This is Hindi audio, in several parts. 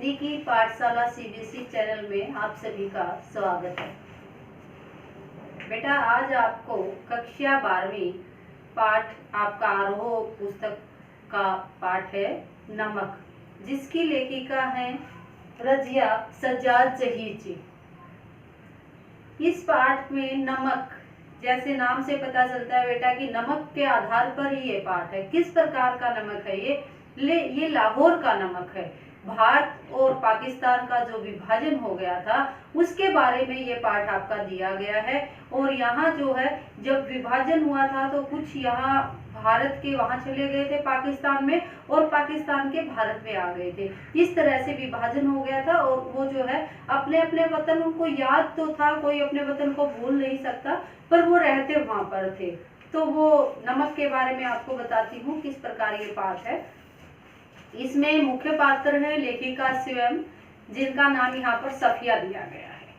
हिंदी की पाठशाला सीबीएसई चैनल में आप सभी का स्वागत है। बेटा, आज आपको कक्षा 12वीं पाठ आपका आरोह पुस्तक का पाठ है नमक, जिसकी लेखिका है रजिया सज्जाद जहीर जी। इस पाठ में नमक, जैसे नाम से पता चलता है बेटा कि नमक के आधार पर ही ये पाठ है। किस प्रकार का नमक है ये लाहौर का नमक है। भारत और पाकिस्तान का जो विभाजन हो गया था उसके बारे में ये पाठ आपका दिया गया है। और यहाँ जो है, जब विभाजन हुआ था तो कुछ यहाँ भारत के वहाँ चले गए थे पाकिस्तान में, और पाकिस्तान के भारत में आ गए थे। इस तरह से विभाजन हो गया था। और वो जो है अपने अपने वतन, उनको याद तो था, कोई अपने वतन को भूल नहीं सकता, पर वो रहते वहाँ पर थे। तो वो नमक के बारे में आपको बताती हूँ किस प्रकार ये पाठ है। इसमें मुख्य पात्र है लेखिका स्वयं, जिनका नाम यहाँ पर सफिया दिया गया है।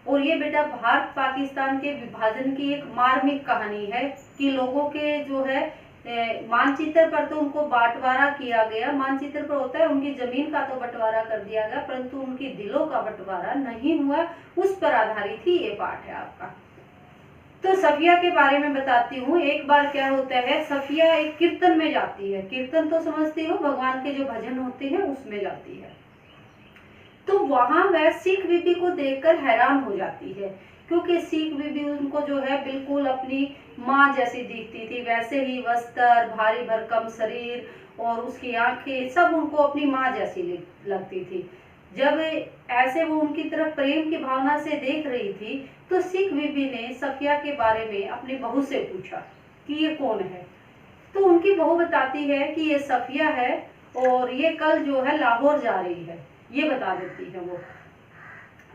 और ये बेटा भारत पाकिस्तान के विभाजन की एक मार्मिक कहानी है कि लोगों के जो है मानचित्र पर तो उनको बंटवारा किया गया, मानचित्र पर होता है उनकी जमीन का तो बंटवारा कर दिया गया, परंतु उनकी दिलों का बंटवारा नहीं हुआ। उस पर आधारित ही ये पाठ है आपका। तो सफिया के बारे में बताती हूँ। एक बार क्या होता है, सफिया एक कीर्तन में जाती है। कीर्तन तो समझती हो, भगवान के जो भजन होते हैं उसमें जाती है। तो वहां वह सिख बीबी को देखकर हैरान हो जाती है, क्योंकि सिख बीबी उनको जो है बिल्कुल अपनी माँ जैसी दिखती थी। वैसे ही वस्त्र, भारी भरकम शरीर और उसकी आंखें, सब उनको अपनी माँ जैसी लगती थी। जब ऐसे वो उनकी तरफ प्रेम की भावना से देख रही थी तो सिख बीबी ने सफिया के बारे में अपनी बहू से पूछा कि ये कौन है। तो उनकी बहू बताती है कि ये सफिया है और ये कल जो है लाहौर जा रही है, ये बता देती है वो।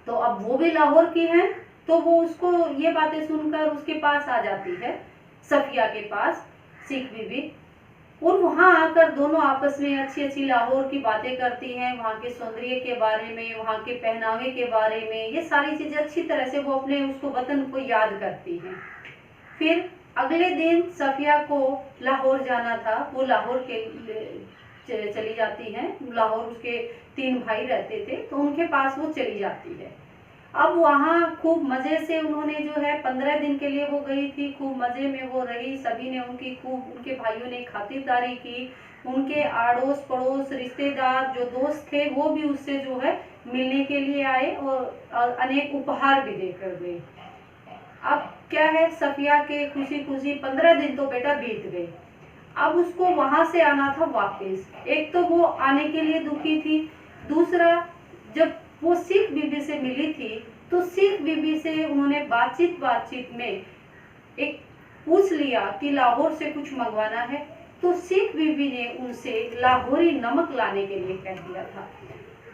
तो अब वो भी लाहौर की है, तो वो उसको ये बातें सुनकर उसके पास आ जाती है, सफिया के पास, सिख बीबी। और वहां आकर दोनों आपस में अच्छी अच्छी लाहौर की बातें करती हैं, वहां के सौंदर्य के बारे में, वहां के पहनावे के बारे में, ये सारी चीजें अच्छी तरह से वो अपने उसको वतन को याद करती हैं। फिर अगले दिन सफिया को लाहौर जाना था, वो लाहौर के चली जाती हैं। लाहौर उसके 3 भाई रहते थे, तो उनके पास वो चली जाती है। अब वहाँ खूब मजे से उन्होंने जो है 15 दिन के लिए वो गई थी, खूब मजे में वो रही। सभी ने उनकी खूब, उनके भाइयों ने खातिरदारी की। उनके आड़ोस पड़ोस रिश्तेदार जो दोस्त थे वो भी उससे जो है मिलने के लिए आए और अनेक उपहार भी देकर गए। अब क्या है, सफिया के खुशी खुशी 15 दिन तो बेटा बीत गए। अब उसको वहां से आना था वापस। एक तो वो आने के लिए दुखी थी, दूसरा जब वो सिख बीबी से मिली थी तो सिख बीबी से उन्होंने बातचीत में एक पूछ लिया कि लाहौर से कुछ मंगवाना है। तो सिख बीबी ने उनसे लाहौरी नमक लाने के लिए कह दिया था।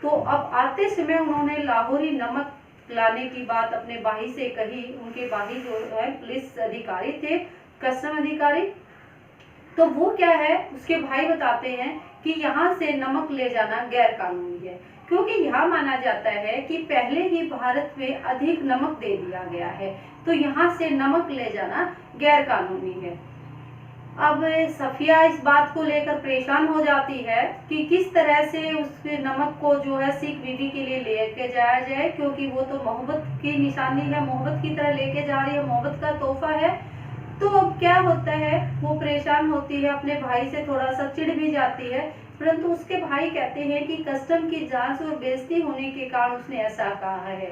तो अब आते समय उन्होंने लाहौरी नमक लाने की बात अपने भाई से कही। उनके भाई जो है पुलिस अधिकारी थे, कस्टम अधिकारी। तो वो क्या है, उसके भाई बताते हैं कि यहाँ से नमक ले जाना गैर कानूनी है, क्योंकि यहाँ माना जाता है कि पहले ही भारत में अधिक नमक दे दिया गया है, तो यहाँ से नमक ले जाना गैर कानूनी है। अब सफिया इस बात को लेकर परेशान हो जाती है कि किस तरह से उस नमक को जो है सिख बीबी के लिए लेके जाया जाए, क्योंकि वो तो मोहब्बत की निशानी है, मोहब्बत की तरह लेके जा रही है, मोहब्बत का तोहफा है। तो अब क्या होता है, वो परेशान होती है, अपने भाई से थोड़ा सा चिढ़ भी जाती है, परंतु उसके भाई कहते हैं कि कस्टम की जांच और बेइज्जती होने के कारण उसने ऐसा कहा है।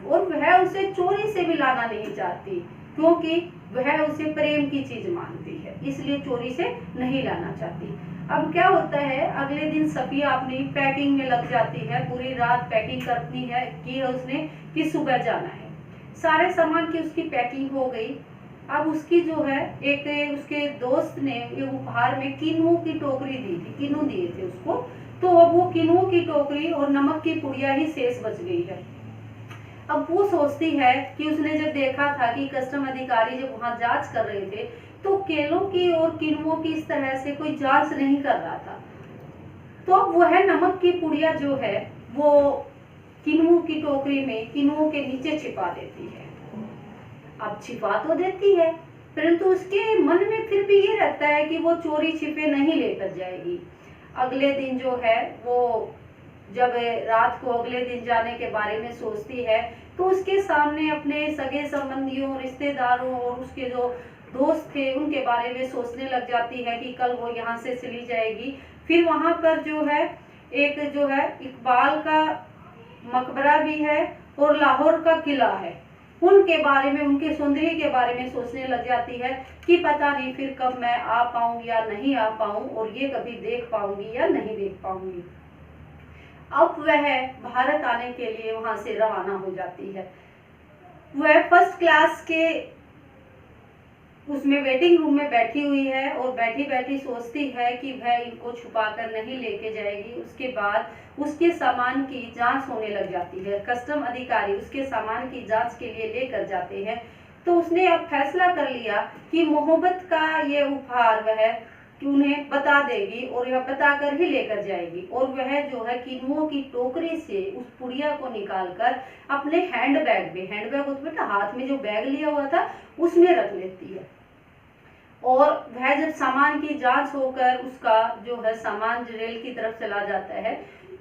और वह उसे चोरी से भी लाना नहीं चाहती, क्योंकि वह उसे प्रेम की चीज मानती है, इसलिए चोरी से नहीं लाना चाहती। अब क्या होता है, अगले दिन सफिया अपनी पैकिंग में लग जाती है, पूरी रात पैकिंग करती है कि उसने कि सुबह जाना है। सारे सामान की उसकी पैकिंग हो गई। अब उसकी जो है एक उसके दोस्त ने ये उपहार में किनुओं की टोकरी दी थी, किनु दिए थे उसको। तो अब वो किनुओं की टोकरी और नमक की पुड़िया ही शेष बच गई है। अब वो सोचती है कि उसने जब देखा था कि कस्टम अधिकारी जब वहां जांच कर रहे थे तो केलों की और किनुओं की इस तरह से कोई जांच नहीं कर रहा था, तो अब वो है नमक की पुड़िया जो है वो किनुओं की टोकरी में किनुओं के नीचे छिपा देती है। अब छिपा तो देती है, परंतु उसके मन में फिर भी ये रहता है कि वो चोरी छिपे नहीं लेकर जाएगी। अगले दिन जो है वो जब रात को अगले दिन जाने के बारे में सोचती है तो उसके सामने अपने सगे संबंधियों, रिश्तेदारों और उसके जो दोस्त थे उनके बारे में सोचने लग जाती है कि कल वो यहाँ से चली जाएगी। फिर वहाँ पर जो है एक जो है इकबाल का मकबरा भी है और लाहौर का किला है, उनके बारे में, उनके सौंदर्य के बारे में सोचने लग जाती है कि पता नहीं फिर कब मैं आ पाऊंगी या नहीं आ पाऊं और ये कभी देख पाऊंगी या नहीं देख पाऊंगी। अब वह भारत आने के लिए वहां से रवाना हो जाती है। वह फर्स्ट क्लास के उसमें वेटिंग रूम में बैठी हुई है और बैठी बैठी सोचती है कि वह इनको छुपाकर नहीं लेके जाएगी। उसके बाद उसके सामान की जांच होने लग जाती है। कस्टम अधिकारी उसके सामान की जांच के लिए लेकर जाते हैं। तो उसने अब फैसला कर लिया कि मोहब्बत का ये उपहार वह कि उन्हें बता देगी और यह बताकर ही लेकर जाएगी। और वह जो है किनुओं की टोकरी से उस पुड़िया को निकालकर अपने हैंडबैग में, हैंडबैग तो बेटा हाथ में जो बैग लिया हुआ था उसमें रख लेती है। और वह जब सामान की जांच होकर उसका जो है सामान रेल की तरफ चला जाता है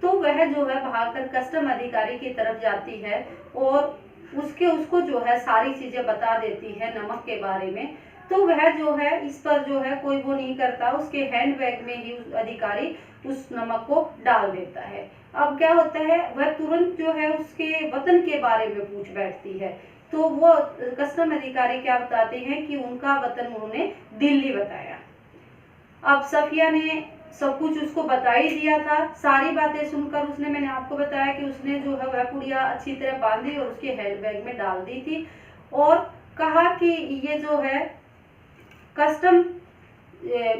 तो वह जो है भागकर कस्टम अधिकारी की तरफ जाती है और उसको जो है सारी चीजें बता देती है नमक के बारे में। तो वह जो है इस पर जो है कोई वो नहीं करता, उसके हैंडबैग में ही उस अधिकारी उस नमक को डाल देता है। अब क्या होता है, वह तुरंत जो है उसके वतन के बारे में पूछ बैठती है। तो वो कस्टम अधिकारी क्या बताते हैं कि उनका वतन उन्होंने दिल्ली बताया। अब सफिया ने सब कुछ उसको बता ही दिया था। सारी बातें सुनकर उसने, मैंने आपको बताया कि उसने जो है वह पुड़िया अच्छी तरह बांधी और उसके हैंडबैग में डाल दी थी और कहा कि ये जो है कस्टम,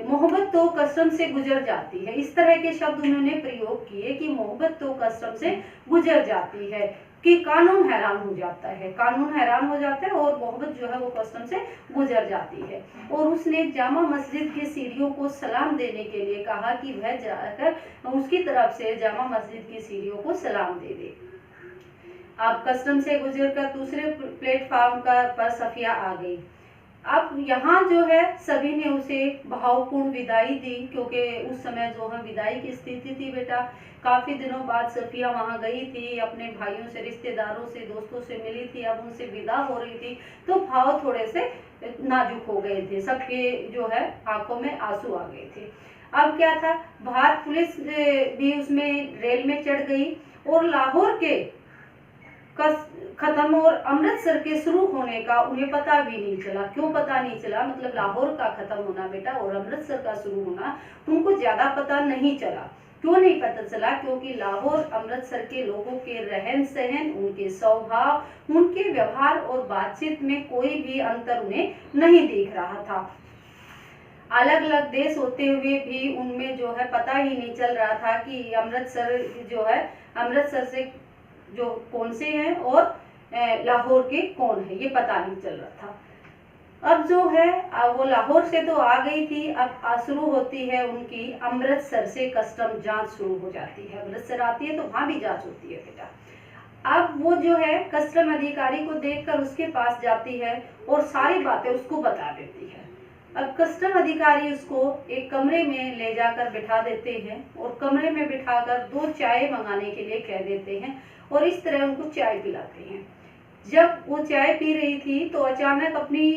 मोहब्बत तो कस्टम से गुजर जाती है। इस तरह के शब्द उन्होंने प्रयोग किए कि मोहब्बत तो कस्टम से गुजर जाती है, कि कानून हैरान हो जाता है, कानून हैरान हो जाता है और मोहब्बत जो है वो कस्टम से गुजर जाती है। और उसने जामा मस्जिद की सीढ़ियों को सलाम देने के लिए कहा कि वह जाकर उसकी तरफ से जामा मस्जिद की सीढ़ियों को सलाम दे दे। अब कस्टम से गुजरकर दूसरे प्लेटफॉर्म पर सफिया आ गई। अब यहाँ जो है सभी ने उसे भावपूर्ण विदाई दी, क्योंकि उस समय जो है विदाई की स्थिति थी बेटा। काफी दिनों बाद सफिया वहाँ गई थी, अपने भाइयों से, रिश्तेदारों से, दोस्तों से मिली थी, अब उनसे विदा हो रही थी तो भाव थोड़े से नाजुक हो गए थे, सबके जो है आंखों में आंसू आ गए थे। अब क्या था, भारत पुलिस भी उसमें रेल में चढ़ गई और लाहौर के खत्म और अमृतसर के शुरू होने का उन्हें पता भी नहीं चला। क्यों पता नहीं चला, मतलब लाहौर का खत्म होना बेटा और अमृतसर का शुरू होना उनको ज्यादा पता नहीं चला। क्यों नहीं पता चला, क्योंकि लाहौर अमृतसर के लोगों के रहन सहन, उनके स्वभाव, उनके व्यवहार और बातचीत में कोई भी अंतर उन्हें नहीं दिख रहा था। अलग अलग देश होते हुए भी उनमें जो है पता ही नहीं चल रहा था कि अमृतसर जो है, अमृतसर से जो कौन से हैं और लाहौर के कौन है, ये पता नहीं चल रहा था। अब जो है वो लाहौर से तो आ गई थी, अब शुरू होती है उनकी अमृतसर से कस्टम जांच शुरू हो जाती है। अमृतसर आती है तो वहां भी जांच होती है बेटा। अब वो जो है कस्टम अधिकारी को देखकर उसके पास जाती है और सारी बातें उसको बता देती है। अब कस्टम अधिकारी उसको एक कमरे में ले जाकर बिठा देते हैं और कमरे में बिठाकर 2 चाय मंगाने के लिए कह देते हैं और इस तरह उनको चाय पिलाते हैं। जब वो चाय पी रही थी तो अचानक अपनी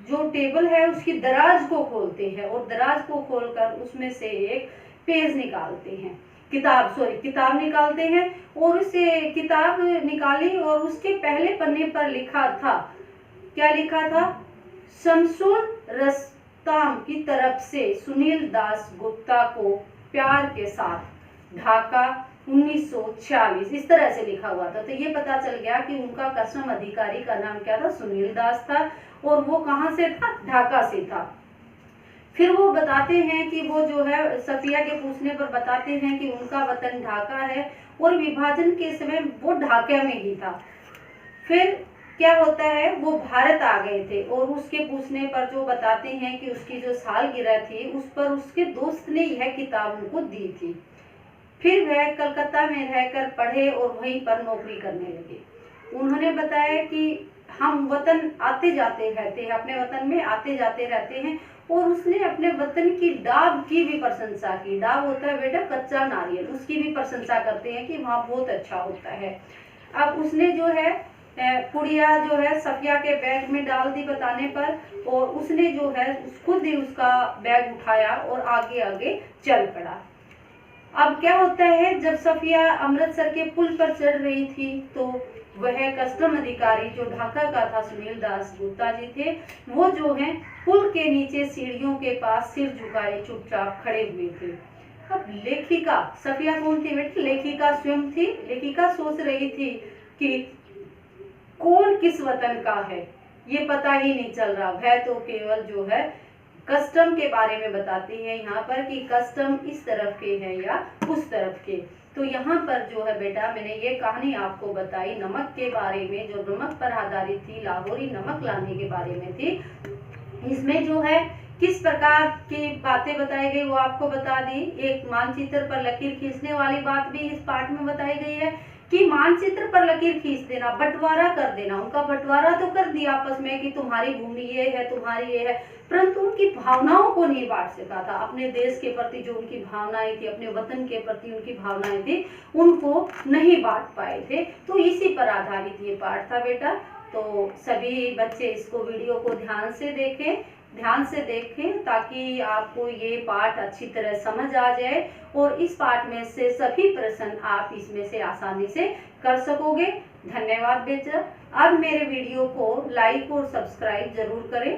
जो टेबल है उसकी दराज को खोलते हैं और दराज को खोलकर उसमें से एक पेज निकालते हैं, किताब निकालते हैं और उसे किताब निकाली और उसके पहले पन्ने पर लिखा था, क्या लिखा था, शमसुल रस्ताम की तरफ से सुनील दास गुप्ता को प्यार के साथ, ढाका 1946, इस तरह से लिखा हुआ था। तो ये पता चल गया कि उनका कस्टम अधिकारी का नाम क्या था, सुनील दास था और वो कहाँ से था, ढाका से था। फिर वो बताते हैं कि वो जो है सफिया के पूछने पर बताते हैं कि उनका वतन ढाका है और विभाजन के समय वो ढाका में ही था। फिर क्या होता है, वो भारत आ गए थे और उसके पूछने पर जो बताते हैं कि उसकी जो सालगिरह थी उस पर उसके दोस्त ने यह किताब उनको दी थी। फिर वह कलकत्ता में रहकर पढ़े और वहीं पर नौकरी करने लगे। उन्होंने बताया कि हम वतन आते जाते रहते हैं, अपने वतन में आते जाते रहते हैं, और उसने अपने वतन की डाब की भी प्रशंसा की। डाब होता है बेटा कच्चा नारियल, उसकी भी प्रशंसा करते हैं कि वहाँ बहुत अच्छा होता है। अब उसने जो है पुड़िया जो है सफिया के बैग में डाल दी बताने पर, और उसने जो है खुद ही उसका बैग उठाया और आगे आगे चल पड़ा। अब क्या होता है, जब सफिया अमृतसर के पुल पर चढ़ रही थी तो वह कस्टम अधिकारी जो ढाका का था सुनील दास गुप्ता जी थे, वो जो है पुल के नीचे सीढ़ियों के पास सिर झुकाए चुपचाप खड़े हुए थे। अब लेखिका सफिया कौन थी बेटा? लेखिका स्वयं थी। लेखिका सोच रही थी कि कौन किस वतन का है ये पता ही नहीं चल रहा। वह तो केवल जो है कस्टम के बारे में बताती है यहाँ पर कि कस्टम इस तरफ के हैं या उस तरफ के। तो यहाँ पर जो है बेटा मैंने ये कहानी आपको बताई नमक के बारे में, जो नमक पर आधारित थी, लाहौरी नमक लाने के बारे में थी। इसमें जो है किस प्रकार की बातें बताई गई वो आपको बता दी। एक मानचित्र पर लकीर खींचने वाली बात भी इस पाठ में बताई गई है कि मानचित्र पर लकीर खींच देना, बंटवारा कर देना। उनका बंटवारा तो कर दिया आपस में कि तुम्हारी भूमि ये है, तुम्हारी ये है, परंतु उनकी भावनाओं को नहीं बांट सका था। अपने देश के प्रति जो उनकी भावनाएं थी, अपने वतन के प्रति उनकी भावनाएं थी, उनको नहीं बांट पाए थे। तो इसी पर आधारित ये पाठ था बेटा। तो सभी बच्चे इसको वीडियो को ध्यान से देखें ताकि आपको ये पाठ अच्छी तरह समझ आ जाए, और इस पाठ में से सभी प्रश्न आप इसमें से आसानी से कर सकोगे। धन्यवाद बेटा। अब मेरे वीडियो को लाइक और सब्सक्राइब जरूर करें।